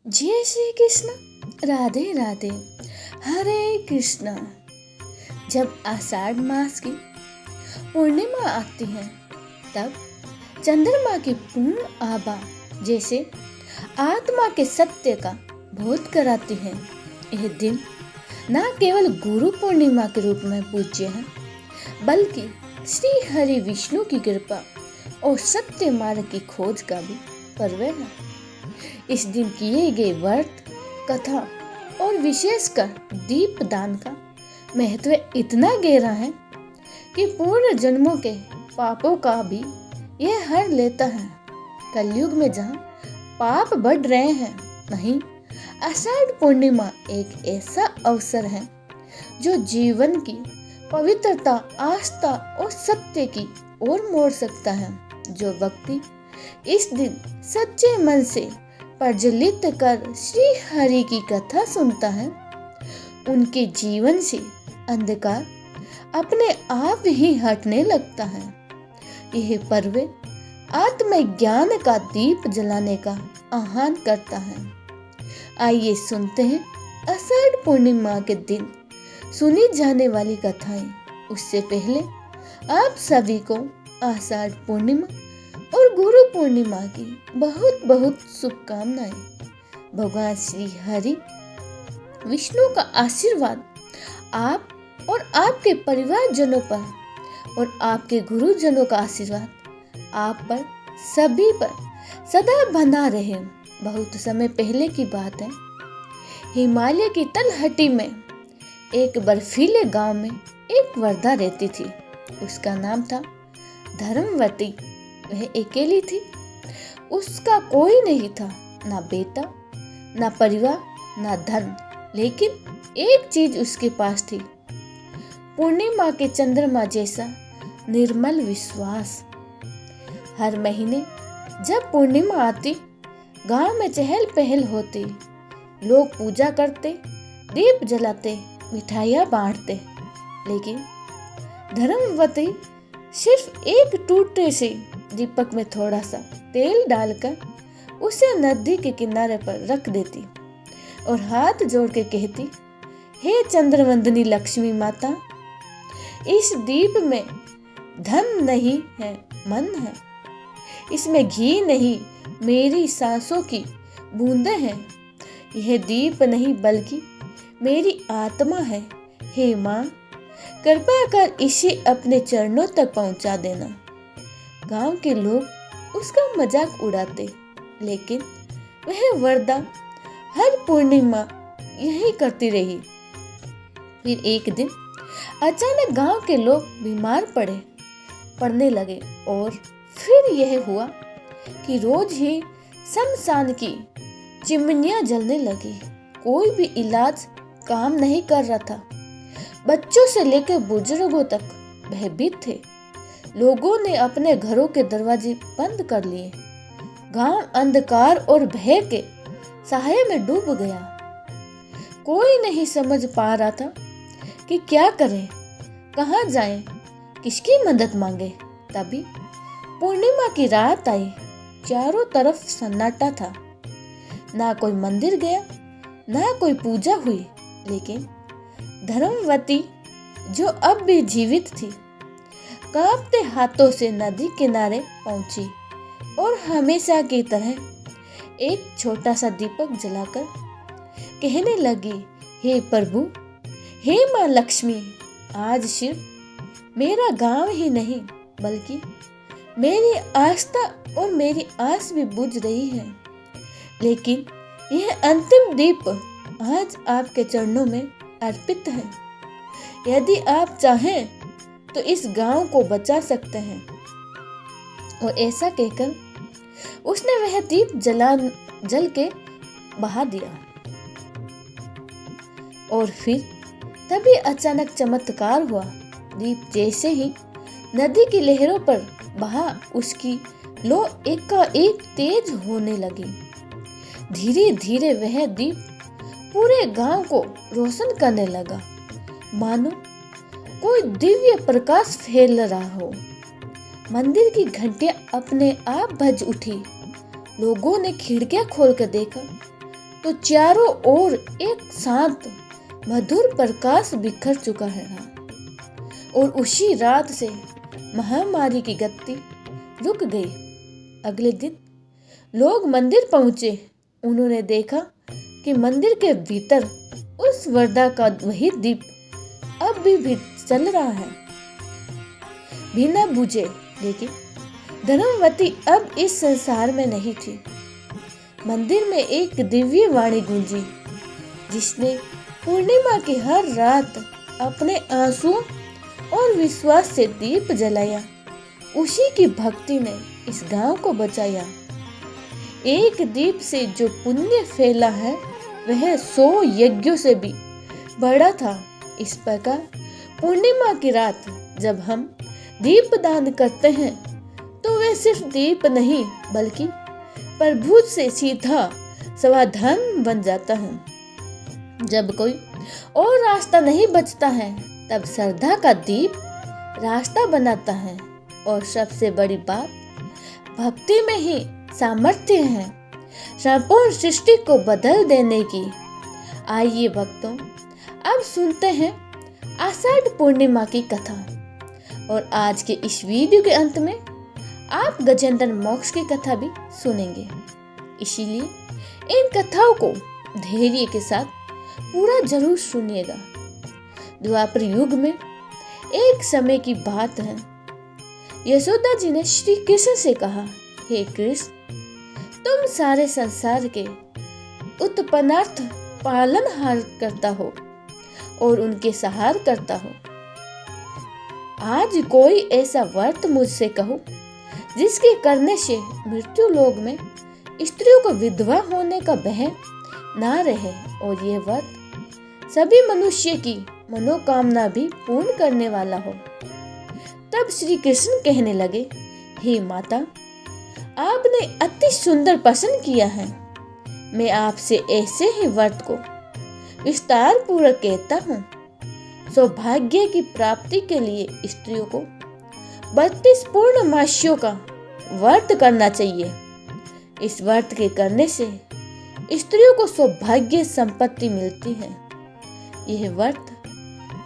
जय श्री कृष्ण। राधे राधे। हरे कृष्णा। जब आषाढ़ मास की पूर्णिमा आती है तब चंद्रमा की पूर्ण आभा जैसे आत्मा के सत्य का बोध कराती है। यह दिन न केवल गुरु पूर्णिमा के रूप में पूज्य है बल्कि श्री हरि विष्णु की कृपा और सत्य मार्ग की खोज का भी पर्व है। इस दिन किए गए व्रत, कथा और विशेषकर दीप दान का महत्व इतना गहरा है कि पूर्ण जन्मों के पापों का भी यह हर लेता है। कलयुग में जहाँ पाप बढ़ रहे हैं, नहीं, आषाढ़ पूर्णिमा एक ऐसा अवसर है जो जीवन की पवित्रता, आस्था और सत्य की ओर मोड़ सकता है। जो व्यक्ति इस दिन सच्चे मन से प्रज्वलित कर श्री हरि की कथा सुनता है, उनके जीवन से अंधकार अपने आप ही हटने लगता है। यह पर्व आत्मज्ञान का दीप जलाने का आह्वान करता है। आइए सुनते हैं आषाढ़ पूर्णिमा के दिन सुनी जाने वाली कथाएं। उससे पहले आप सभी को आषाढ़ पूर्णिमा और गुरु पूर्णिमा की बहुत बहुत शुभकामनाएं। भगवान श्री हरि विष्णु का आशीर्वाद आप और आपके परिवारजनों पर और आपके गुरुजनों का आशीर्वाद आप पर सभी पर सदा बना रहे। बहुत समय पहले की बात है, हिमालय की तलहटी में एक बर्फीले गांव में एक वृद्धा रहती थी। उसका नाम था धर्मवती। वह अकेली थी। उसका कोई नहीं था, ना बेटा, ना परिवार, ना धन, लेकिन एक चीज उसके पास थी, पूर्णिमा के चंद्रमा जैसा निर्मल विश्वास। हर महीने जब पूर्णिमा आती, गांव में चहल पहल होती। लोग पूजा करते, दीप जलाते, मिठाइयाँ बांटते, लेकिन धर्मवती सिर्फ एक टूटे से दीपक में थोड़ा सा तेल डालकर उसे नदी के किनारे पर रख देती और हाथ जोड़ के कहती, हे चंद्रवंदनी लक्ष्मी माता, इस दीप में धन नहीं है, मन है। इसमें घी नहीं, मेरी सांसों की बूंदें हैं। यह दीप नहीं बल्कि मेरी आत्मा है। हे माँ, कृपया कर इसे अपने चरणों तक पहुंचा देना। गांव के लोग उसका मजाक उड़ाते, लेकिन वह वृद्धा हर पूर्णिमा यही करती रही। फिर एक दिन अचानक गांव के लोग बीमार पड़ने लगे और फिर यह हुआ कि रोज ही शमशान की चिमनियां जलने लगी। कोई भी इलाज काम नहीं कर रहा था। बच्चों से लेकर बुजुर्गों तक भयभीत थे। लोगों ने अपने घरों के दरवाजे बंद कर लिए। गांव अंधकार और भय के साये में डूब गया। कोई नहीं समझ पा रहा था कि क्या करें, कहाँ जाएं, किसकी मदद मांगे। तभी पूर्णिमा की रात आई। चारों तरफ सन्नाटा था। ना कोई मंदिर गया, ना कोई पूजा हुई, लेकिन धर्मवती, जो अब भी जीवित थी, कांपते हाथों से नदी किनारे पहुंची और हमेशा की तरह एक छोटा सा दीपक जलाकर कहने लगी, हे प्रभु, हे माँ लक्ष्मी, आज सिर्फ मेरा गांव ही नहीं बल्कि मेरी आस्था और मेरी आस भी बुझ रही है। लेकिन यह अंतिम दीप आज आपके चरणों में अर्पित है। यदि आप चाहें तो इस गांव को बचा सकते हैं। और ऐसा कहकर उसने वह दीप जल के बहा दिया। और फिर तभी अचानक चमत्कार हुआ। दीप जैसे ही नदी की लहरों पर बहा, उसकी लो एकाएक तेज होने लगी। धीरे धीरे वह दीप पूरे गांव को रोशन करने लगा, मानो कोई दिव्य प्रकाश फैल रहा हो। मंदिर की घंटियां अपने आप बज उठी। लोगों ने खिड़कियां खोलकर देखा तो चारों ओर एक शांत मधुर प्रकाश बिखर चुका है और उसी रात से महामारी की गति रुक गई। अगले दिन लोग मंदिर पहुंचे। उन्होंने देखा कि मंदिर के भीतर उस वरदा का वही दीप अब भी चल रहा है, बिना बुझे। लेकिन धर्मवती अब इस संसार में नहीं थी। मंदिर में एक दिव्य वाणी गूंजी, जिसने पूर्णिमा की हर रात अपने आंसू और विश्वास से दीप जलाया। उसी की भक्ति ने इस गांव को बचाया। एक दीप से जो पुण्य फैला है वह 100 यज्ञों से भी बड़ा था। इस प्रकार पूर्णिमा की रात जब हम दीप दान करते हैं तो वे सिर्फ दीप नहीं बल्कि प्रभु से सीधा समाधान बन जाता है। जब कोई और रास्ता नहीं बचता है तब श्रद्धा का दीप रास्ता बनाता है। और सबसे बड़ी बात, भक्ति में ही सामर्थ्य है संपूर्ण सृष्टि को बदल देने की। आइए भक्तों, अब सुनते हैं आषाढ़ पूर्णिमा की कथा। और आज के इस वीडियो के अंत में आप गजेंद्र मोक्ष की कथा भी सुनेंगे। इसीलिए इन कथाओं को धैर्य के साथ पूरा जरूर सुनिएगा। द्वापर युग में एक समय की बात है। यशोदा जी ने श्री कृष्ण से कहा, हे कृष्ण, तुम सारे संसार के उत्पन्नार्थ पालनहार करता हो और उनके सहार करता हो। आज कोई ऐसा व्रत मुझसे कहो जिसके करने से मृत्यु लोक में स्त्रियों को विधवा होने का भय ना रहे और ये व्रत सभी मनुष्य की मनोकामना भी पूर्ण करने वाला हो। तब श्री कृष्ण कहने लगे, हे माता, आपने अति सुंदर पसंद किया है। मैं आपसे ऐसे ही व्रत को विस्तार पूर्वक कहता हूँ। सौभाग्य की प्राप्ति के लिए स्त्रियों को 32 पूर्ण मास्यों का व्रत करना चाहिए। इस व्रत के करने से स्त्रियों को सौभाग्य संपत्ति मिलती है। यह व्रत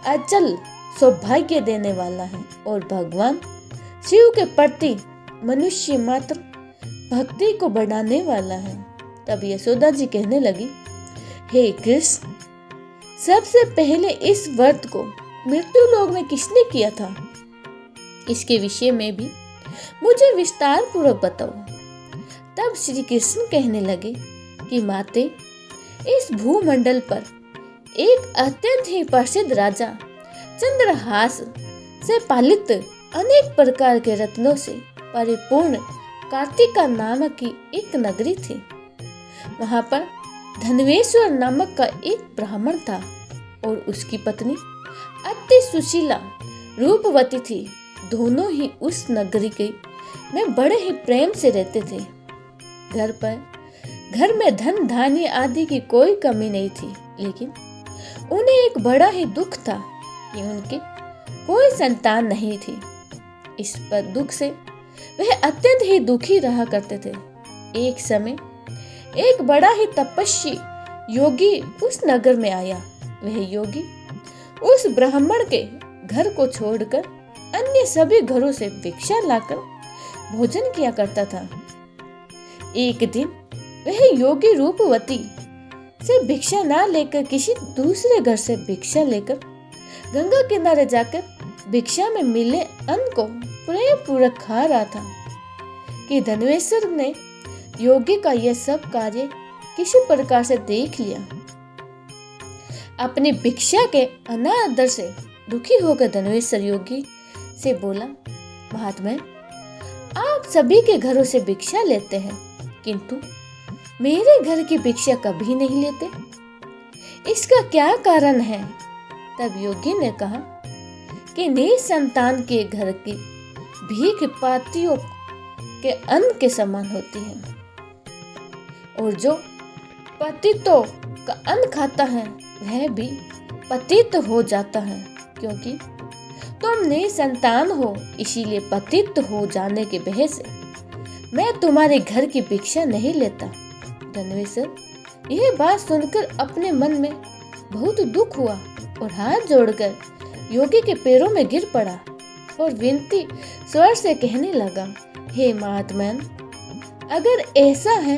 अचल सौभाग्य देने वाला है और भगवान शिव के प्रति मनुष्य मात्र भक्ति को बढ़ाने वाला है। तब यशोदा जी कहने लगी, हे कृष्ण, सबसे पहले इस व्रत को मृत्यु लोक में किसने किया था? इसके विषय में भी मुझे विस्तार पूर्वक बताओ। तब श्री कृष्ण कहने लगे कि माते, इस भूमंडल पर एक अत्यंत ही प्रसिद्ध राजा चंद्रहास से पालित अनेक प्रकार के रत्नों से परिपूर्ण कार्तिका नामक की एक नगरी थी। वहां पर धनवेश्वर नामक का एक ब्राह्मण था और उसकी पत्नी अति सुशीला रूपवती थी। दोनों ही उस नगरी के में बड़े ही प्रेम से रहते थे। घर में धन धान्य आदि की कोई कमी नहीं थी, लेकिन उन्हें एक बड़ा ही दुख था कि उनके कोई संतान नहीं थी। इस पर दुख से वह अत्यंत ही दुखी रहा करते थे। एक समय एक बड़ा ही तपस्वी योगी उस नगर में आया। वह योगी उस ब्राह्मण के घर को छोड़कर अन्य सभी घरों से भिक्षा लाकर भोजन किया करता था। एक दिन वह योगी रूपवती से भिक्षा ना लेकर किसी दूसरे घर से भिक्षा लेकर गंगा किनारे जाकर भिक्षा में मिले अन्न को प्रेम पूर्वक खा रहा था कि धनवेश्वर ने योगी का यह सब कार्य किसी प्रकार से देख लिया। अपनी भिक्षा के अनादर से दुखी होकर धनवेश्वर योगी से बोला, महात्मा, आप सभी के घरों से भिक्षा लेते हैं किंतु मेरे घर की भिक्षा कभी नहीं लेते, इसका क्या कारण है? तब योगी ने कहा कि निसंतान के घर की भीख पातियों के अन्न के समान होती है और जो पतितों का अन्न खाता है वह भी पतित हो जाता है, क्योंकि तुम निसंतान हो, इसीलिए पतित हो जाने के भय से मैं तुम्हारे घर की भिक्षा नहीं लेता। धनवेश्वर यह बात सुनकर अपने मन में बहुत दुख हुआ और हाथ जोड़कर योगी के पैरों में गिर पड़ा और विनती स्वर से कहने लगा, हे महात्मन, अगर ऐसा है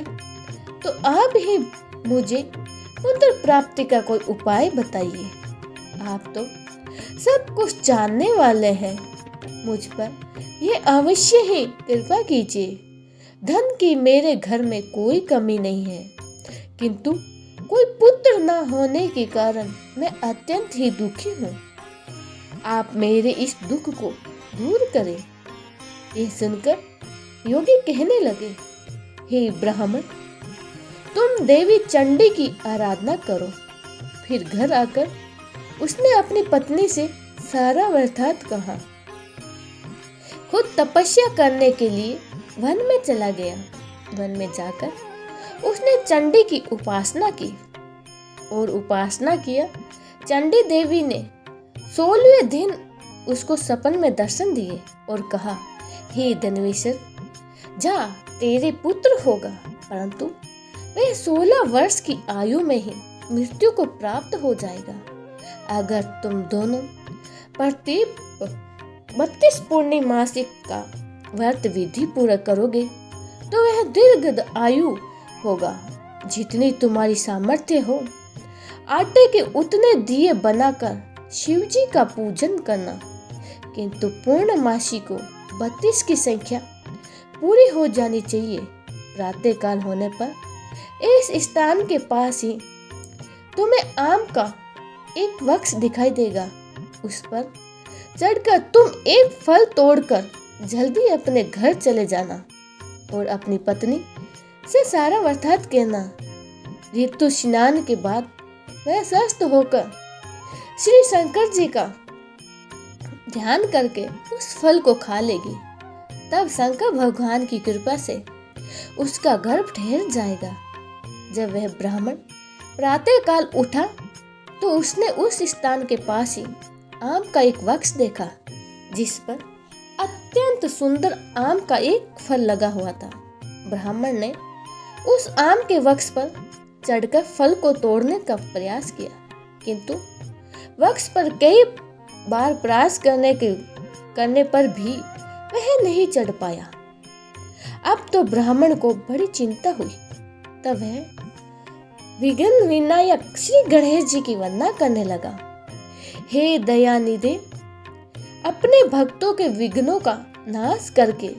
तो आप ही मुझे पुत्र प्राप्ति का कोई उपाय बताइए। आप तो सब कुछ जानने वाले हैं, मुझ पर यह अवश्य ही कृपा कीजिए। धन की मेरे घर में कोई कमी नहीं है, किंतु कोई पुत्र न होने के कारण मैं अत्यंत ही दुखी हूँ। आप मेरे इस दुख को दूर करें। यह सुनकर योगी कहने लगे, हे ब्राह्मण, तुम देवी चंडी की आराधना करो। फिर घर आकर उसने अपनी पत्नी से सारा वृत्तांत कहा। खुद तपस्या करने के लिए वन में चला गया। वन में जाकर उसने चंडी की उपासना की और उपासना किया। चंडी देवी ने 16वें दिन उसको सपन में दर्शन दिए और कहा, हे धनवेश्वर, जा, तेरे पुत्र होगा, परंतु वह 16 वर्ष की आयु में ही मृत्यु को प्राप्त हो जाएगा। अगर तुम दोनों प्रत्येक 32 पूर्णिमासी का व्रत विधि पूरा करोगे तो वह दीर्घ आयु होगा। जितनी तुम्हारी सामर्थ्य हो, आटे के उतने दिए बनाकर शिव जी का पूजन करना, किंतु पूर्णमासी को 32 की संख्या पूरी हो जानी चाहिए। प्रातः काल होने पर इस स्थान के पास ही तुम्हें आम का एक वृक्ष दिखाई देगा। उस पर चढ़कर तुम एक फल तोड़कर जल्दी अपने घर चले जाना और अपनी पत्नी से सारा वृत्तांत कहना। ऋतु स्नान के बाद वह स्वस्थ होकर श्री शंकर जी का ध्यान करके उस फल को खा लेगी। तब शंकर भगवान की कृपा से उसका गर्भ ठहर जाएगा। जब वह ब्राह्मण प्रातः काल उठा तो उसने उस स्थान के पास ही आम का एक वृक्ष देखा, जिस पर अत्यंत सुंदर आम का एक फल लगा हुआ था। ब्राह्मण ने उस आम के वृक्ष पर चढ़कर फल को तोड़ने का प्रयास किया, किंतु वृक्ष पर कई बार प्रयास करने पर भी वह नहीं चढ़ पाया। अब तो ब्राह्मण को बड़ी चिंता हुई। तब वह विघ्न विनायक श्री गणेश जी की वंदना करने लगा। हे दयानिधे, अपने भक्तों के विघ्नों का नाश करके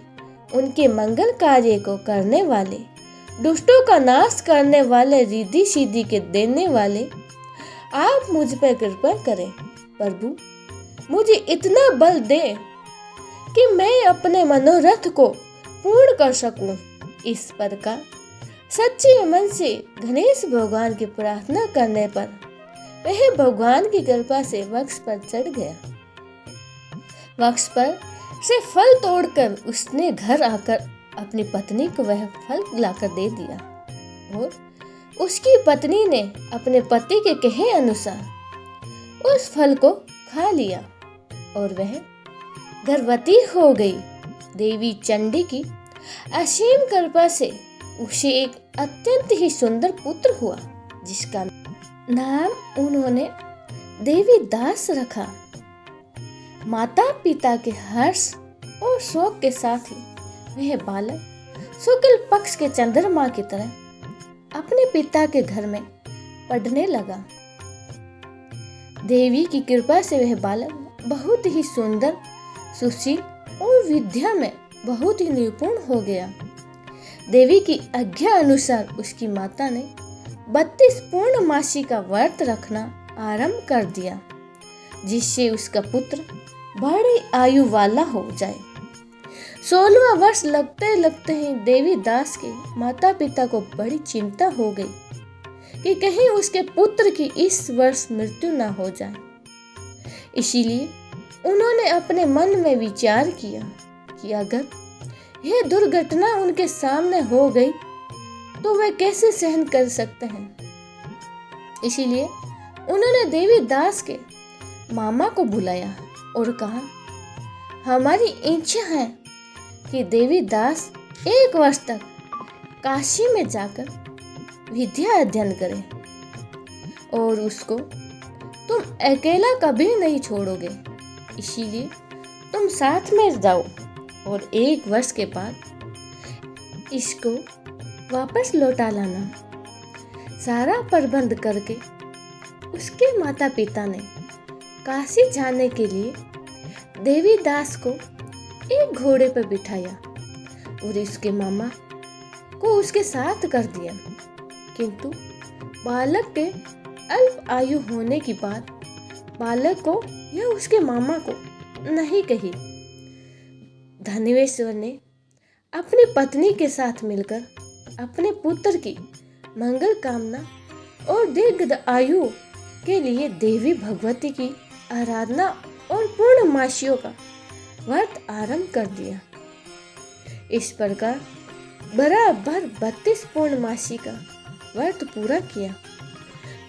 उनके मंगल कार्य को करने वाले, दुष्टों का नाश करने वाले, रिद्धि सिद्धि के देने वाले, आप मुझ पर कृपा करें। प्रभु, मुझे इतना बल दे कि मैं अपने मनोरथ को पूर्ण कर सकूं। इस प्रकार सच्चे मन से गणेश भगवान की प्रार्थना करने पर वह भगवान की कृपा से वृक्ष पर चढ़ गया। वृक्ष पर से फल तोड़कर उसने घर आकर अपनी पत्नी को वह फल लाकर दे दिया और उसकी पत्नी ने अपने पति के कहे अनुसार उस फल को खा लिया और वह गर्भवती हो गई। देवी चंडी की असीम कृपा से उसे एक अत्यंत ही सुंदर पुत्र हुआ, जिसका नाम उन्होंने देवी दास रखा। माता पिता के हर्ष और शोक के साथ ही वह बालक शुक्ल पक्ष के चंद्रमा की तरह अपने पिता के घर में पढ़ने लगा। देवी की कृपा से वह बालक बहुत ही सुंदर, सुशील और विद्या में बहुत ही निपुण हो गया। देवी की आज्ञा अनुसार उसकी माता ने 32 पूर्णमासी का व्रत रखना आरंभ कर दिया, जिससे उसका पुत्र बड़ी आयु वाला हो जाए। 16वां वर्ष लगते लगते ही देवी दास के माता पिता को बड़ी चिंता हो गई कि कहीं उसके पुत्र की इस वर्ष मृत्यु न हो जाए। इसीलिए उन्होंने अपने मन में विचार किया कि अगर यह दुर्घटना उनके सामने हो गई तो वे कैसे सहन कर सकते हैं। इसीलिए उन्होंने देवी दास के मामा को बुलाया और कहा, हमारी इच्छा है कि देवी दास 1 वर्ष तक काशी में जाकर विद्या अध्ययन करे और उसको तुम अकेला कभी नहीं छोड़ोगे, इसीलिए तुम साथ में जाओ और 1 वर्ष के बाद इसको वापस लौटा लाना। सारा प्रबंध करके उसके माता पिता ने काशी जाने के लिए देवीदास को एक घोड़े पर बिठाया और उसके मामा को उसके साथ कर दिया, किंतु बालक के अल्प आयु होने की बात बालक को या उसके मामा को नहीं कही। धन्वेश्वर ने अपनी पत्नी के साथ मिलकर अपने पुत्र की मंगल कामना और दीर्घ आयु के लिए देवी भगवती की आराधना और पूर्णमासियों का व्रत आरंभ कर दिया। इस प्रकार बराबर 32 पूर्णमासी का व्रत पूरा किया।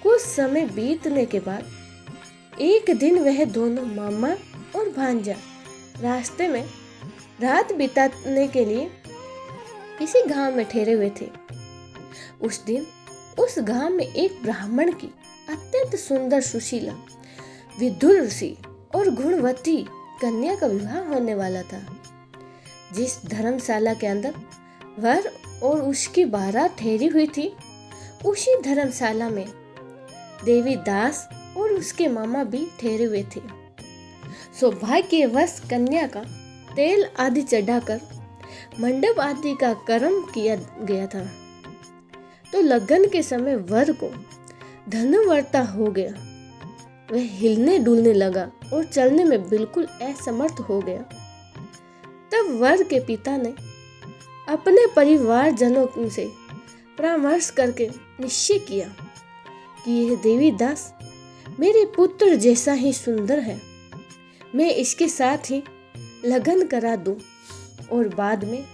कुछ समय बीतने के बाद एक दिन वह दोनों मामा और भांजा रास्ते में रात बिताने के लिए किसी गांव में ठहरे हुए थे। उस दिन उस गांव में एक ब्राह्मण की अत्यंत सुंदर सुशीला विदुषी और गुणवती कन्या का विवाह होने वाला था। जिस धर्मशाला के अंदर वर और उसकी बारात ठहरी हुई थी, उसी धर्मशाला में देवीदास और उसके मामा भी ठहरे हुए थे। सौभाग्यवश कन्या का तेल आदि चढ़ाकर मंडप आदि का कर्म किया गया था, तो लगन के समय वर को धनुर्वाता हो गया। वह हिलने डुलने लगा और चलने में बिल्कुल असमर्थ हो गया। तब वर के पिता ने अपने परिवारजनों से परामर्श करके निश्चय किया कि यह देवीदास मेरे पुत्र जैसा ही सुंदर है, मैं इसके साथ ही लगन करा दूं और बाद में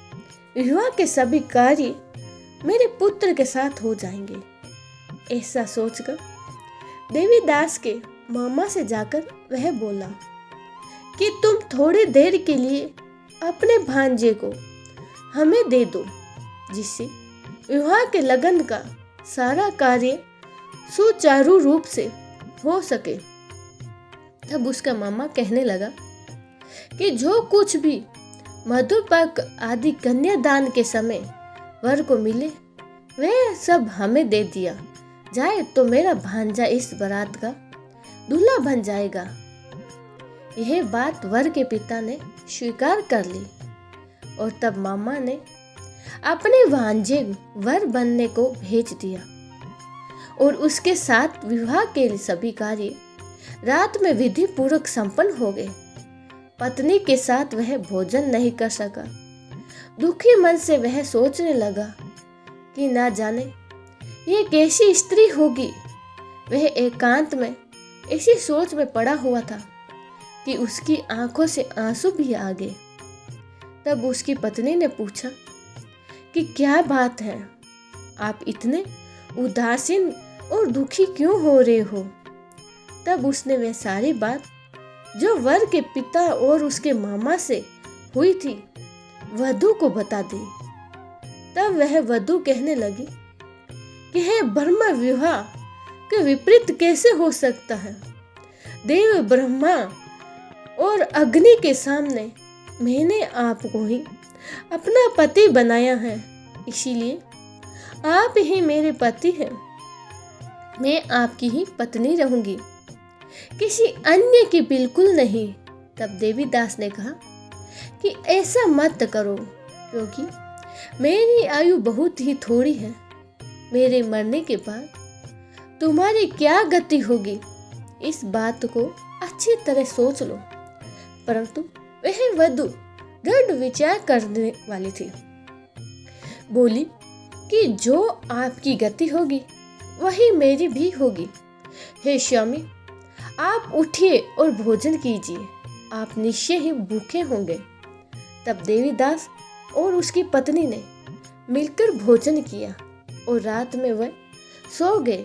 विवाह के सभी कार्य मेरे पुत्र के साथ हो जाएंगे। ऐसा सोचकर देवीदास के मामा से जाकर वह बोला कि तुम थोड़ी देर के लिए अपने भांजे को हमें दे दो, जिससे विवाह के लगन का सारा कार्य सुचारू रूप से हो सके। तब उसका मामा कहने लगा कि जो कुछ भी मधुपर्क आदि कन्यादान के समय वर को मिले वह सब हमें दे दिया जाए तो मेरा भांजा इस बारात का दूल्हा बन जाएगा। यह बात वर के पिता ने स्वीकार कर ली और तब मामा ने अपने भांजे वर बनने को भेज दिया और उसके साथ विवाह के सभी कार्य रात में विधि पूर्वक संपन्न हो गए। पत्नी के साथ वह भोजन नहीं कर सका। दुखी मन से वह सोचने लगा कि ना जाने ये कैसी स्त्री होगी। वह एकांत में इसी सोच में पड़ा हुआ था कि उसकी आंखों से आंसू भी आ गए। तब उसकी पत्नी ने पूछा कि क्या बात है, आप इतने उदासीन और दुखी क्यों हो रहे हो। तब उसने वह सारी बात जो वर के पिता और उसके मामा से हुई थी वधू को बता दी। तब वह वधू कहने लगी कि हे ब्रह्मा, विवाह के विपरीत कैसे हो सकता है। देव ब्रह्मा और अग्नि के सामने मैंने आपको ही अपना पति बनाया है, इसीलिए आप ही मेरे पति हैं। मैं आपकी ही पत्नी रहूंगी, किसी अन्य की बिल्कुल नहीं। तब देवीदास ने कहा कि ऐसा मत करो, क्योंकि मेरी आयु बहुत ही थोड़ी है। मेरे मरने के बाद तुम्हारी क्या गति होगी, इस बात को अच्छी तरह सोच लो। परंतु वह वधू दृढ़ विचार करने वाली थी। बोली कि जो आपकी गति होगी वही मेरी भी होगी। हे स्वामी, आप उठिए और भोजन कीजिए, आप निश्चय ही भूखे होंगे। तब देवीदास और उसकी पत्नी ने मिलकर भोजन किया और रात में वह सो गए।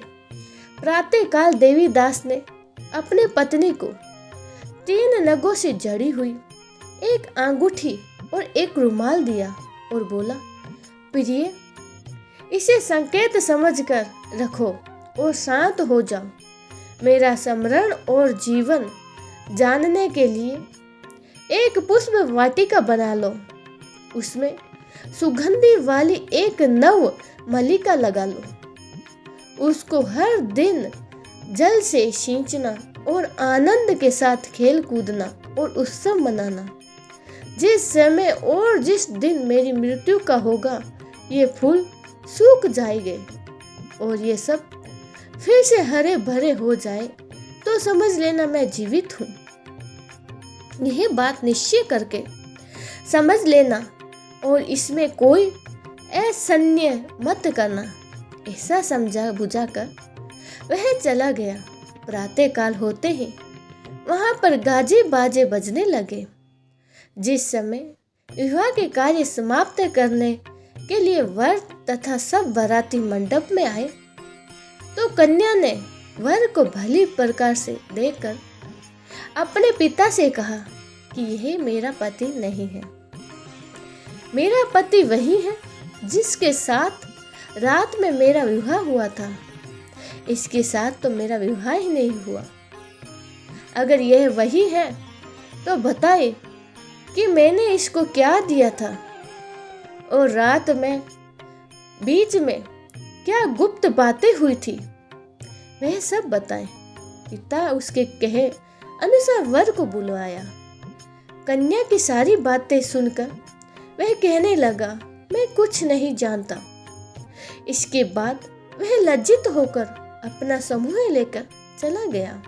प्रातःकाल देवीदास ने अपने पत्नी को 3 नगों से जड़ी हुई एक अंगूठी और एक रुमाल दिया और बोला, प्रिय, इसे संकेत समझकर रखो और शांत हो जाओ। मेरा स्मरण और जीवन जानने के लिए एक पुष्प वाटिका बना लो। उसमें सुगंधी वाली एक नव मल्लिका लगा लो। उसको हर दिन जल से सींचना और आनंद के साथ खेल कूदना और उत्सव मनाना। जिस समय और जिस दिन मेरी मृत्यु का होगा, ये फूल सूख जाएंगे और ये सब फिर से हरे भरे हो जाए तो समझ लेना मैं जीवित हूँ। यह बात निश्चय करके समझ लेना और इसमें कोई असन्य मत करना। ऐसा समझा बुझाकर वह चला गया। प्रातःकाल होते ही वहां पर गाजे बाजे बजने लगे। जिस समय विवाह के कार्य समाप्त करने के लिए वर तथा सब बाराती मंडप में आए तो कन्या ने वर को भली प्रकार से देखकर अपने पिता से कहा कि यह मेरा पति नहीं है। मेरा पति वही है जिसके साथ रात में मेरा विवाह हुआ था। इसके साथ तो मेरा विवाह ही नहीं हुआ। अगर यह वही है तो बताए कि मैंने इसको क्या दिया था और रात में बीच में क्या गुप्त बातें हुई थी, वह सब बताए। पिता उसके कहे अनुसार वर को बुलवाया। कन्या की सारी बातें सुनकर वह कहने लगा, मैं कुछ नहीं जानता। इसके बाद वह लज्जित होकर अपना समूह लेकर चला गया।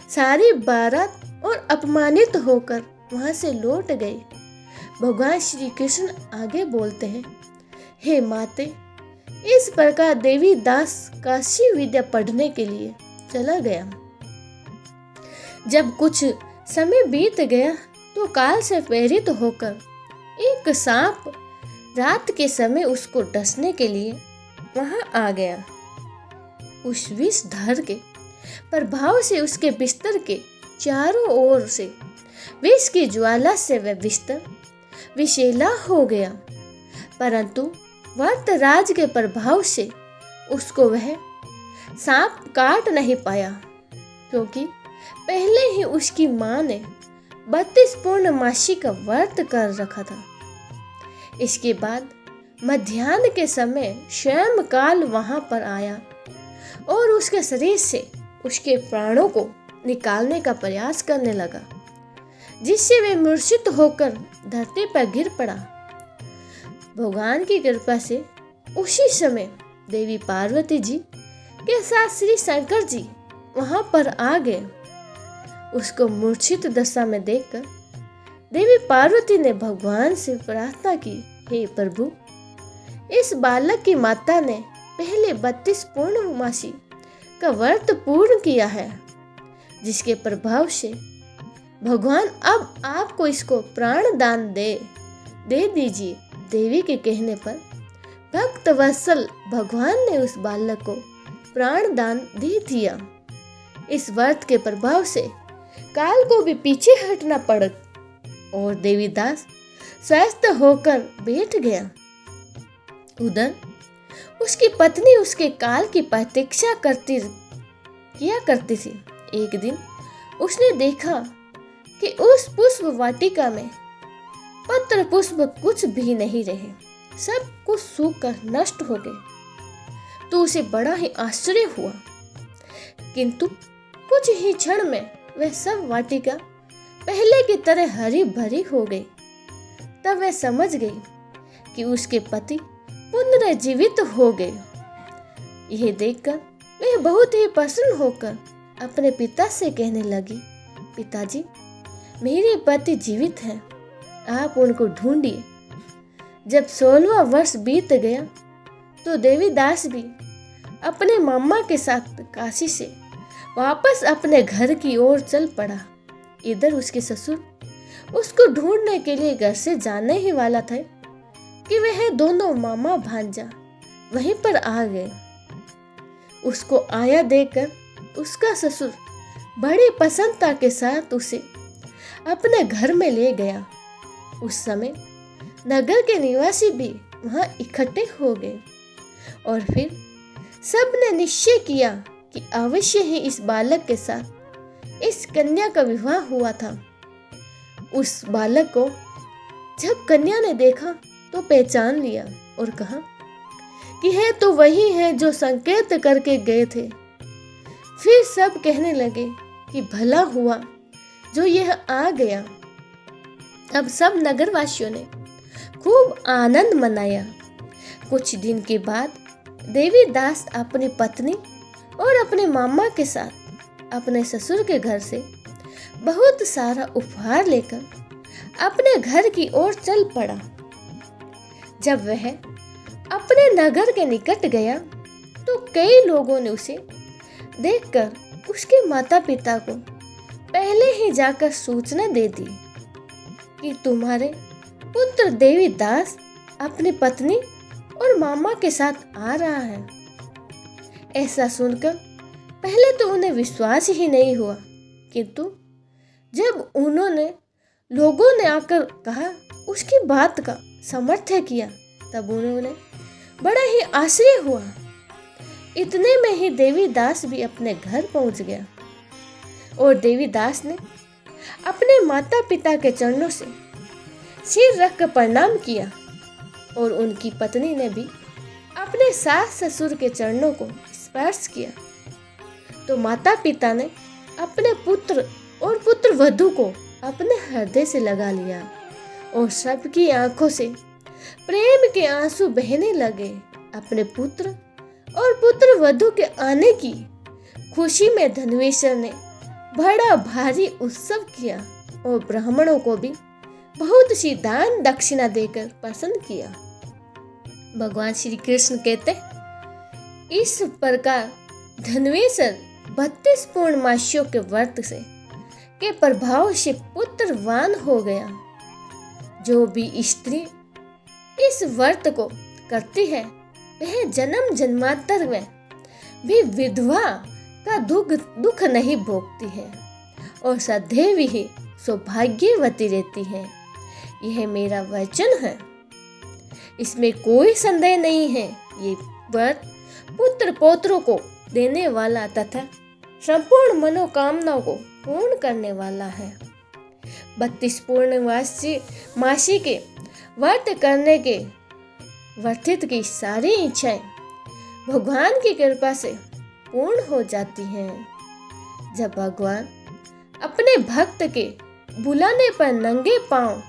सारी बारात और अपमानित होकर वहां से लौट गए। भगवान श्री कृष्ण आगे बोलते हैं, हे माते, इस प्रकार देवी दास काशी विद्या पढ़ने के लिए चला गया। जब कुछ समय बीत गया तो काल से प्रेरित होकर एक सांप रात के समय उसको डसने के लिए वहां आ गया। उस विषधर के प्रभाव से उसके बिस्तर के चारों ओर से विष की ज्वाला से वह बिस्तर विषैला हो गया, परंतु वर्तराज के प्रभाव से उसको वह सांप काट नहीं पाया, क्योंकि पहले ही उसकी मां ने 32 पूर्णमासी का व्रत कर रखा था। इसके बाद मध्याह्न के समय स्वयं काल वहां पर आया और उसके शरीर से उसके प्राणों को निकालने का प्रयास करने लगा, जिससे वे मूर्छित होकर धरती पर गिर पड़ा। भगवान की कृपा से उसी समय देवी पार्वती जी के साथ श्री शंकर जी वहां पर आ गए। उसको मूर्छित दशा में देखकर देवी पार्वती ने भगवान से प्रार्थना की, हे प्रभु, इस बालक की माता ने पहले 32 पूर्णमासी का व्रत पूर्ण किया है, जिसके प्रभाव से भगवान अब आपको इसको प्राण दान दे दीजिए। देवी के कहने पर भक्त वत्सल भगवान ने उस बालक को प्राण दान दे दिया। इस व्रत के प्रभाव से काल को भी पीछे हटना पड़ा और देवीदास स्वस्थ होकर बैठ गया। उधर उसकी पत्नी उसके काल की प्रतीक्षा किया करती थी। एक दिन उसने देखा कि उस पुष्प वाटिका में पत्र पुष्प कुछ भी नहीं रहे, सब कुछ सूख कर नष्ट हो गए। तो उसे बड़ा ही आश्चर्य हुआ, किंतु कुछ ही क्षण में वह सब वाटिका पहले की तरह हरी भरी हो गई। तब वह समझ गई कि उसके पति पुनर्जीवित हो गए। यह देखकर वह बहुत ही प्रसन्न होकर अपने पिता से कहने लगी, पिताजी, मेरे पति जीवित हैं, आप उनको ढूंढिए। जब 16वां वर्ष बीत गया तो देवीदास भी अपने मामा के साथ काशी से वापस अपने घर की ओर चल पड़ा। इधर उसके ससुर उसको ढूंढने के लिए घर से जाने ही वाला था कि वह दोनों मामा भांजा वहीं पर आ गए। उसको आया देखकर उसका ससुर बड़ी प्रसन्नता के साथ उसे अपने घर में ले गया। उस समय नगर के निवासी भी वहां इकट्ठे हो गए। और फिर सबने निश्चय किया कि अवश्य ही इस बालक के साथ इस कन्या का विवाह हुआ था। उस बालक को जब कन्या ने देखा तो पहचान लिया और कहा कि है तो वही है जो संकेत करके गए थे। फिर सब कहने लगे कि भला हुआ जो यह आ गया। अब सब नगरवासियों ने खूब आनंद मनाया। कुछ दिन के बाद देवी दास अपनी पत्नी और अपने मामा के साथ अपने ससुर के घर से बहुत सारा उपहार लेकर अपने घर की ओर चल पड़ा। जब वह अपने नगर के निकट गया तो कई लोगों ने उसे देखकर उसके माता पिता को पहले ही जाकर सूचना दे दी कि तुम्हारे पुत्र देवी दास अपनी पत्नी और मामा के साथ आ रहा है। ऐसा सुनकर पहले तो उन्हें विश्वास ही नहीं हुआ, किंतु जब लोगों ने आकर कहा, उसकी बात का समर्थन किया, तब उन्होंने बड़ा ही आश्चर्य हुआ। इतने में ही देवी दास भी अपने घर पहुंच गया और देवी दास ने अपने माता पिता के चरणों से सिर रख कर प्रणाम किया और उनकी पत्नी ने भी अपने सास ससुर के चरणों को स्पर्श किया। तो माता पिता ने अपने पुत्र और पुत्र वधू को अपने हृदय से लगा लिया और सबकी आंखों से प्रेम के आंसू बहने लगे। अपने पुत्र और पुत्र वधू के आने की खुशी में धनवेश्वर ने बड़ा भारी उत्सव किया और ब्राह्मणों को भी बहुत सी दान दक्षिणा देकर प्रसन्न किया। भगवान श्री कृष्ण कहते, इस प्रकार धनवेश्वर 32 पूर्णमासियों के व्रत से के प्रभाव से पुत्रवान हो गया। जो भी स्त्री इस व्रत को करती है वह जन्म जन्मांतर में भी विधवा का दुख नहीं भोगती है और सदैव ही सौभाग्यवती रहती है। यह मेरा वचन है, इसमें कोई संदेह नहीं है। ये व्रत पुत्र पौत्रों को देने वाला तथा संपूर्ण मनोकामनाओं को पूर्ण करने वाला है। 32 पूर्णमासी के व्रत करने के वर्तित की सारी इच्छाएं भगवान की कृपा से पूर्ण हो जाती हैं। जब भगवान अपने भक्त के बुलाने पर नंगे पांव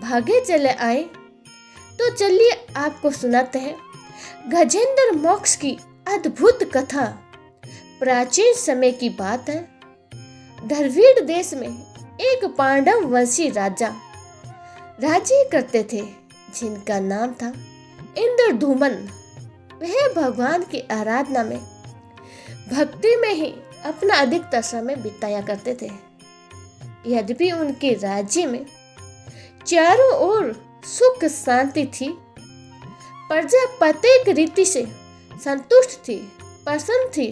भागे चले आए तो चलिए आपको सुनाते हैं गजेंद्र मोक्ष की अद्भुत कथा। प्राचीन समय की बात है। द्रविड़ देश में एक पांडव वंशी राजा राज्य करते थे जिनका नाम था इंद्रधूमन। वह भगवान की आराधना में भक्ति में ही अपना अधिकतर समय बिताया करते थे। यद्यपि उनके राज्य में चारों ओर सुख शांति थी, प्रजा प्रत्येक रीति से संतुष्ट थी, प्रसन्न थी,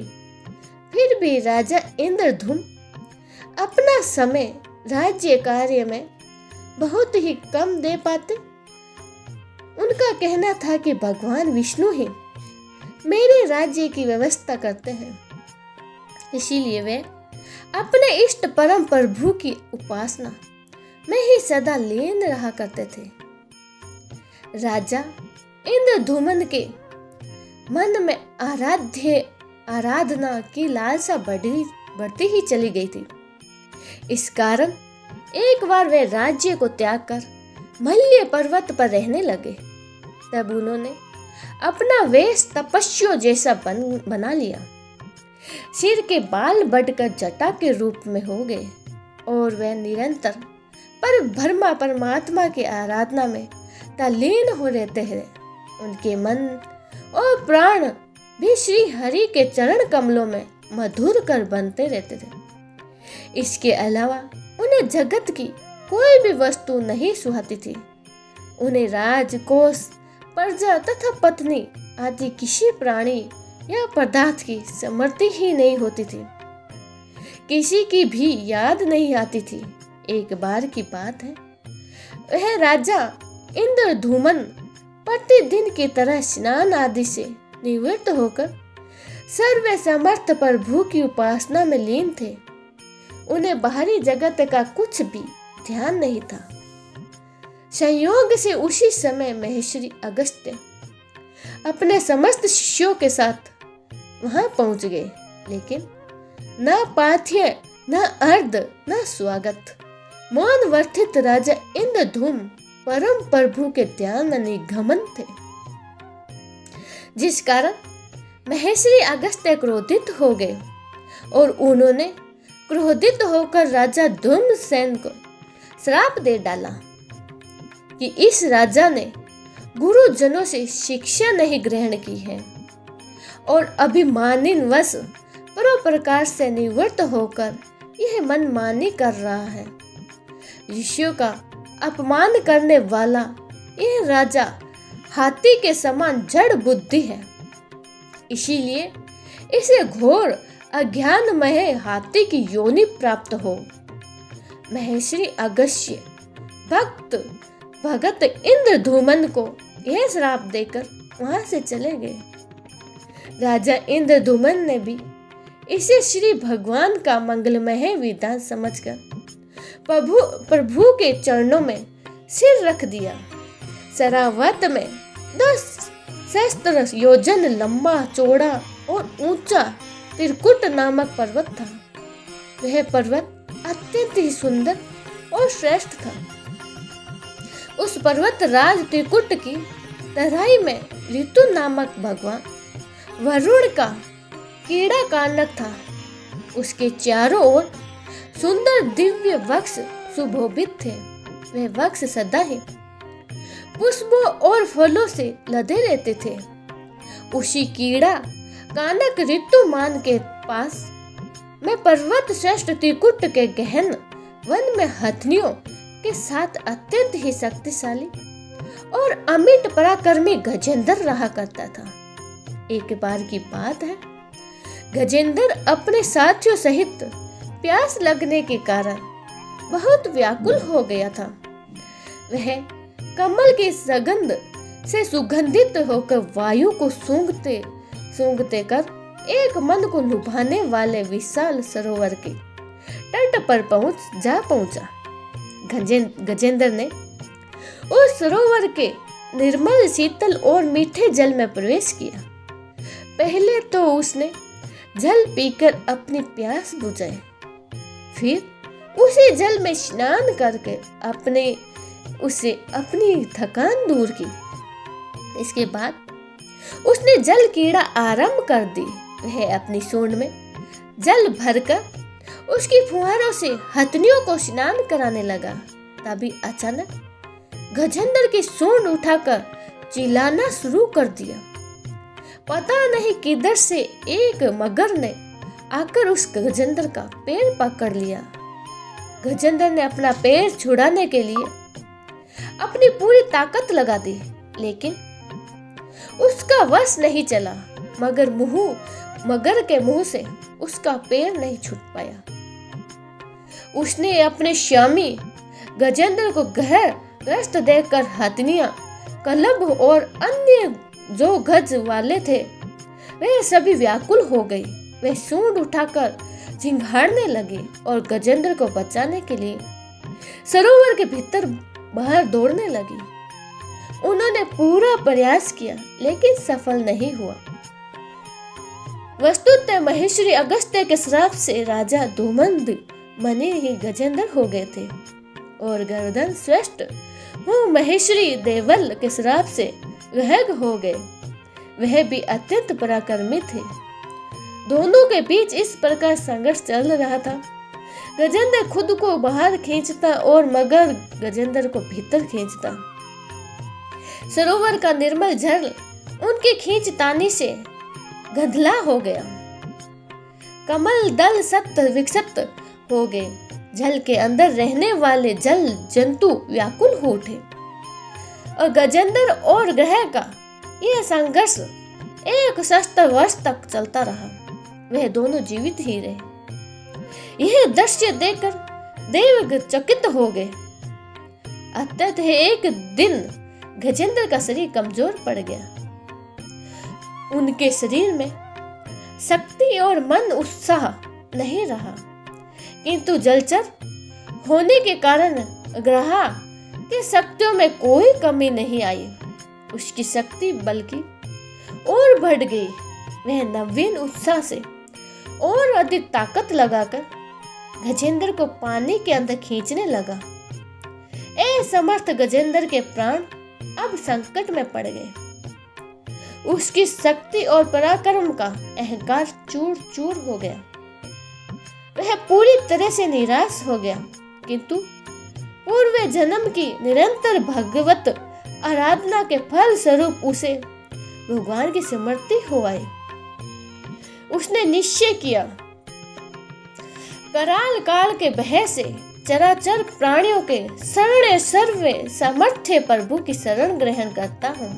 फिर भी राजा इंद्रधूम अपना समय राज्य कार्य में बहुत ही कम दे पाते। उनका कहना था कि भगवान विष्णु ही मेरे राज्य की व्यवस्था करते हैं, इसीलिए वे अपने इष्ट परम प्रभु की उपासना में ही सदा लीन रहा करते थे। राजा इंद्रधूमन के मन में आराधना की लालसा बढ़ती ही चली गई थी। इस कारण एक बार वे राज्य को त्याग कर मल्य पर्वत पर रहने लगे। तब उन्होंने अपना वेश तपस्वियों जैसा बना लिया। सिर के बाल बढ़कर जटा के रूप में हो गए और वे निरंतर पर ब्रह्मा परमात्मा की आराधना में तल्लीन हो रहते हैं। उनके मन और प्राण भी श्री हरि के चरण कमलों में मधुर कर बनते रहते थे। इसके अलावा उन्हें जगत की कोई भी वस्तु नहीं सुहाती थी। उन्हें राजकोष, प्रजा तथा पत्नी आदि किसी प्राणी या पदार्थ की समृद्धि ही नहीं होती थी। किसी की भी याद नहीं आती थी। एक बार की बात है, वह राजा इंद्रधूमन प्रतिदिन की तरह स्नान आदि से निवृत्त होकर सर्व समर्थ प्रभु की उपासना में लीन थे। उन्हें बाहरी जगत का कुछ भी ध्यान नहीं था। संयोग से उसी समय महर्षि अगस्त्य अपने समस्त शिष्यों के साथ वहां पहुंच गए, लेकिन न पाथ्य, न अर्ध, न स्वागत। मौन वर्थित राजा इंद्रधूम परम प्रभु के ध्यान में निगमन थे, जिस कारण महर्षि अगस्त्य क्रोधित हो गए और उन्होंने क्रोधित होकर राजा धूम्रसेन को श्राप दे डाला कि इस राजा ने गुरुजनों से शिक्षा नहीं ग्रहण की है और अभिमानिनवश परोपकार से निवृत्त होकर यह मनमानी कर रहा है। ऋषियों का अपमान करने वाला यह राजा हाथी के समान जड़ बुद्धि है, इसीलिए इसे घोर अज्ञानमय हाथी की योनि प्राप्त हो। महर्षि अगस्त्य भगत इंद्रधूमन को यह श्राप देकर वहां से चले गए। राजा इंद्रधूमन ने भी इसे श्री भगवान का मंगलमय विधान समझकर प्रभु के चरणों में सिर रख दिया। शरावत में 10 सहस्त्र योजन लंबा, चौड़ा और ऊंचा त्रिकुट नामक पर्वत था। वह पर्वत अत्यंत ही सुंदर और श्रेष्ठ था। उस पर्वत राज त्रिकुट की तराई में ऋतु नामक भगवान वरुण का कीड़ा कानक था। उसके चारों ओर सुंदर दिव्य वृक्ष सुशोभित थे। वह वृक्ष सदा ही पुष्पों और फलों से लदे रहते थे। उसी कीड़ा कानक ऋतुमान के पास में पर्वत श्रेष्ठ त्रिकुट के गहन वन में हथनियों के साथ अत्यंत ही शक्तिशाली और अमिट पराक्रमी गजेंद्र रहा करता था। एक बार की बात है, गजेंद्र अपने साथियों सहित प्यास लगने के कारण बहुत व्याकुल हो गया था। वह कमल की सुगंध से सुगंधित होकर वायु को सूंघते कर एक मन को लुभाने वाले विशाल सरोवर के तट पर पहुंचा। गजेंद्र ने उस सरोवर के निर्मल, शीतल और मीठे जल में प्रवेश किया। पहले तो उसने जल पीकर अपनी प्यास बुझाई, फिर उसी जल में स्नान करके अपनी थकान दूर की। इसके बाद उसने जल कीड़ा आरंभ कर दी। वह अपनी सूंड में जल भरकर उसकी फुहारों से हथनियों को स्नान कराने लगा। तभी अचानक गजेंद्र की सूंड उठाकर चिल्लाना शुरू कर दिया। पता नहीं किधर से एक मगर ने आकर उस गजेंद्र का पैर पकड़ लिया। गजेंद्र ने अपना पैर छुड़ाने के लिए अपनी पूरी ताकत लगा दी, लेकिन उसका वश नहीं चला। मगर के मुंह से उसका पैर नहीं छूट पाया। उसने अपने स्वामी गजेंद्र को ग्रस्त देखकर हथनियां, कलंब और अन्य जो गज वाले थे वे सभी व्याकुल हो गए। वे सूंड उठाकर झिंगाड़ने लगे और गजेंद्र को बचाने के लिए सरोवर के भीतर बाहर दौड़ने लगी। उन्होंने पूरा प्रयास किया, लेकिन सफल नहीं हुआ। वस्तुतः महर्षि अगस्त्य के श्राप से राजा धूमंद मनी ही गजेंद्र हो गए थे और गर्दन श्रेष्ठ वो महर्षि देवल के श्राप से विहग हो गए। वह भी अत्यंत पराक्रमी थे। दोनों के बीच इस प्रकार संघर्ष चल रहा था। गजेंद्र खुद को बाहर खींचता और मगर गजेंद्र को भीतर खींचता। सरोवर का निर्मल जल उनके खींचतानी से गंधला हो गया। कमल दल सप्त विकसित हो गए। जल के अंदर रहने वाले जल जंतु व्याकुल हो उठे और गजेंद्र और ग्रह का यह संघर्ष 1 वर्ष तक चलता रहा। वह दोनों जीवित ही रहे। यह दृश्य देखकर देव चकित हो गए। अतः एक दिन गजेंद्र का शरीर कमजोर पड़ गया। उनके शरीर में शक्ति और मन उत्साह नहीं रहा, किंतु जलचर होने के कारण ग्रहा की शक्तियों में कोई कमी नहीं आई। उसकी शक्ति बल्कि और बढ़ गई। वह नवीन उत्साह से और अधिक ताकत लगाकर गजेंद्र को पानी के अंदर खींचने लगा। असमर्थ गजेंद्र के प्राण अब संकट में पड़ गए। उसकी शक्ति और पराक्रम का अहंकार चूर चूर हो गया। वह पूरी तरह से निराश हो गया, किंतु पूर्व जन्म की निरंतर भगवत आराधना के फल स्वरूप उसे भगवान की स्मृति हो आई। उसने निश्चय किया, कराल काल के भय से चराचर प्राणियों के शरण सर्वे समर्थे प्रभु की शरण ग्रहण करता हूँ।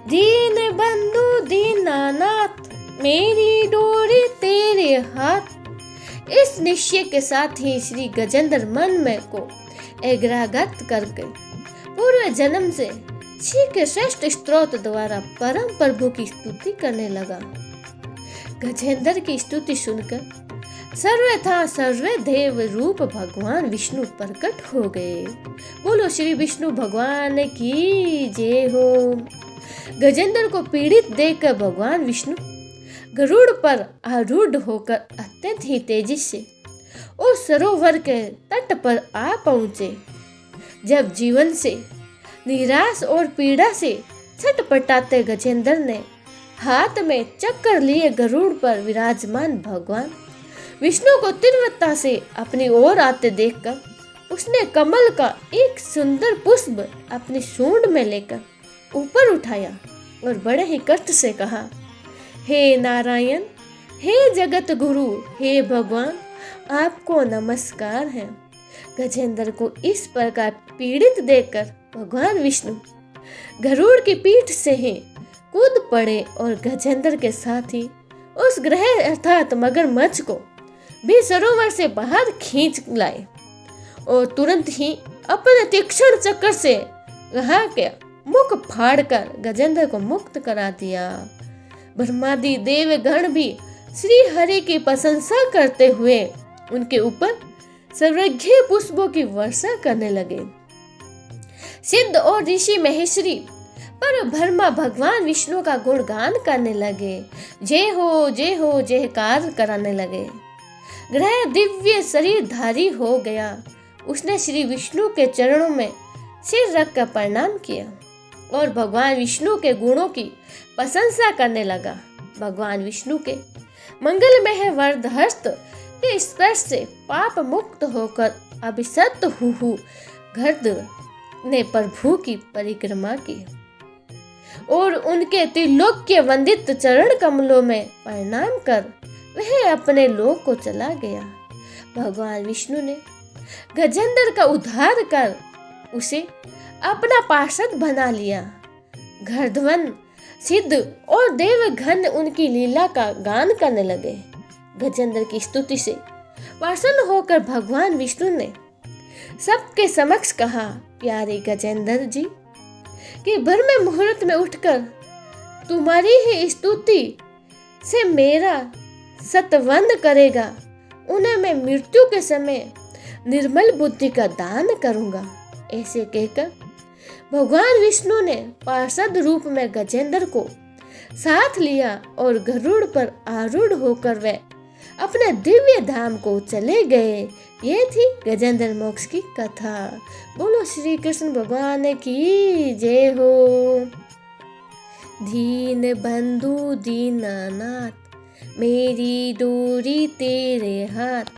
दीन बंधु दीनानाथ, मेरी डोरी तेरे हाथ। इस निश्चय के साथ ही श्री गजेंद्र मन में को एग्रागत करके पूर्व जन्म से श्री के श्रेष्ठ स्तोत्र द्वारा परम प्रभु की स्तुति करने लगा। गजेंद्र की स्तुति सुनकर सर्वथा सर्वे देव रूप भगवान विष्णु प्रकट हो गए। बोलो श्री विष्णु भगवान की जय हो। गजेंद्र को पीड़ित देखकर भगवान विष्णु गरुड़ पर आरूढ़ होकर अत्यंत ही तेजी से उस सरोवर के तट पर आ पहुंचे। जब जीवन से निराश और पीड़ा से छटपटाते गजेंद्र ने हाथ में चक्कर लिए गरुड़ पर विराजमान भगवान विष्णु को तीव्रता से अपनी ओर आते देखकर उसने कमल का एक सुंदर पुष्प अपनी सूंड में लेकर ऊपर उठाया और बड़े ही कष्ट से कहा, हे नारायण, हे जगत गुरु, हे भगवान, आपको नमस्कार है। गजेंद्र को इस प्रकार पीड़ित देखकर भगवान विष्णु गरुड़ की पीठ से ही कूद पड़े और गजेंद्र के साथ ही उस ग्रह अर्थात मगरमच्छ को भी सरोवर से बाहर खींच लाए और तुरंत ही अपने तीक्ष्ण चक्कर से ग्रह के मुख फाड़कर गजेंद्र को मुक्त करा दिया। ब्रह्मादि देवगण भी श्री हरि की प्रशंसा करते हुए उनके ऊपर सर्वज्ञ पुष्पों की वर्षा करने लगे। सिद्ध और ऋषि महेश्वरी पर ब्रह्मा भगवान विष्णु का गुणगान करने लगे। जय हो जयकार कराने लगे। ग्रह दिव्य शरीरधारी हो गया। उसने श्री विष्णु के चरणों में सिर रखकर प्रणाम किया और भगवान विष्णु के गुणों की प्रशंसा करने लगा। भगवान विष्णु के मंगलमय वरद हस्त के स्पर्श से पाप मुक्त होकर अभिशप्त हुहु गर्द ने प्रभु की परिक्रमा की और उनके त्रिलोक्य वंदित चरण कमलों में प्रणाम कर वह अपने लोक को चला गया। भगवान विष्णु ने गजेंद्र का उद्धार कर उसे अपना पार्षद बना लिया। गर्दवन सिद्ध और देवगण उनकी लीला का गान करने लगे। गजेंद्र की स्तुति से प्रसन्न होकर भगवान विष्णु ने सबके समक्ष कहा, प्यारे गजेंद्र जी, कि भर में मुहूर्त में उठकर तुम्हारी ही स्तुति से मेरा सतवंद करेगा, उन्हें मैं मृत्यु के समय निर्मल बुद्धि का दान करूंगा। ऐसे कहकर भगवान विष्णु ने पार्षद रूप में गजेंद्र को साथ लिया और गरुड़ पर आरूढ़ होकर वे अपने दिव्य धाम को चले गए। ये थी गजेंद्र मोक्ष की कथा। बोलो श्री कृष्ण भगवान की जय हो। दीन बंधु दीनानाथ, मेरी डोरी तेरे हाथ।